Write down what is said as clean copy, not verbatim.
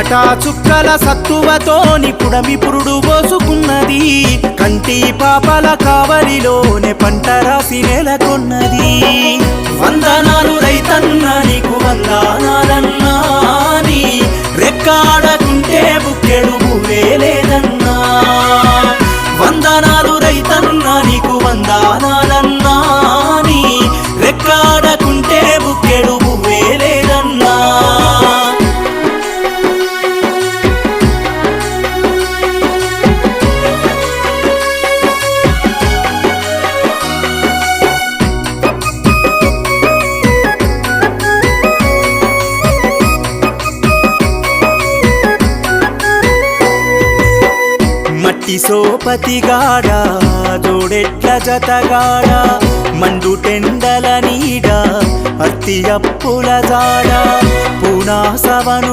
చెమటా చుక్కల సత్తువతోని పుడమి పురుడు పోసుకున్నది కంటి పాపల కావలిలోనే పంట రాసి నెలకొన్నది వందనాలు రైతన్నా నీకు వందనాలన్నా నీ రెక్కాడకుంటే బుక్కెడు భూవే లేదన్నా వందనాలు రైతన్నా నీకు వందనాలన్నా నీ రెక్కాడకుంటే బుక్కెడు భూవే లేదన్నా మట్టి సోపతిగాడా జోడెట్ల జతగాడా మండు టెండల నీడ అత్తి అప్పుల జాడ పునాసవను